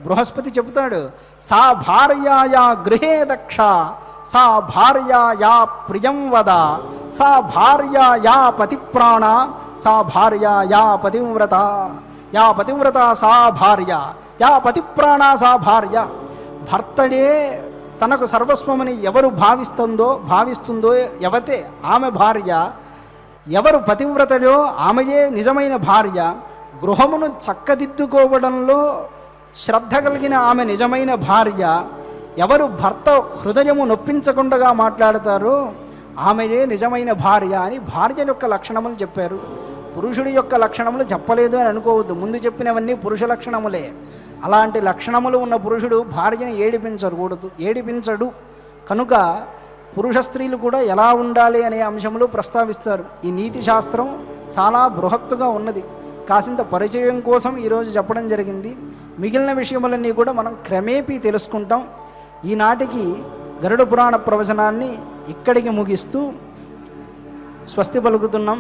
బృహస్పతి చెబుతాడు, సా భార్యాయా గృహే దక్ష, సా భార్యాయా ప్రియం వద, సా భార్యాయా పతిప్రాణ, సా భార్యాయా పతివ్రత, యా పతివ్రత సా భార్య, యా పతిప్రాణ సా భార్య. భర్తడే తనకు సర్వస్వమని ఎవరు భావిస్తుందో ఎవతే ఆమె భార్య, ఎవరు పతివ్రతలో ఆమెయే నిజమైన భార్య, గృహమును చక్కదిద్దుకోవడంలో శ్రద్ధ కలిగిన ఆమె నిజమైన భార్య, ఎవరు భర్త హృదయము నొప్పించకుండా మాట్లాడతారో ఆమెయే నిజమైన భార్య అని భార్య యొక్క లక్షణములు చెప్పారు. పురుషుడి యొక్క లక్షణములు చెప్పలేదు అని అనుకోవద్దు, ముందు చెప్పినవన్నీ పురుష లక్షణములే. అలాంటి లక్షణములు ఉన్న పురుషుడు భార్యని ఏడిపించడు. కనుక పురుష స్త్రీలు కూడా ఎలా ఉండాలి అనే అంశములు ప్రస్తావిస్తారు. ఈ నీతి శాస్త్రం చాలా బృహత్తుగా ఉన్నది. కాసింత పరిచయం కోసం ఈరోజు చెప్పడం జరిగింది. మిగిలిన విషయములన్నీ కూడా మనం క్రమేపీ తెలుసుకుంటాం. ఈనాటికి గరుడ పురాణ ప్రవచనాన్ని ఇక్కడికి ముగిస్తూ స్వస్తి పలుకుతున్నాం.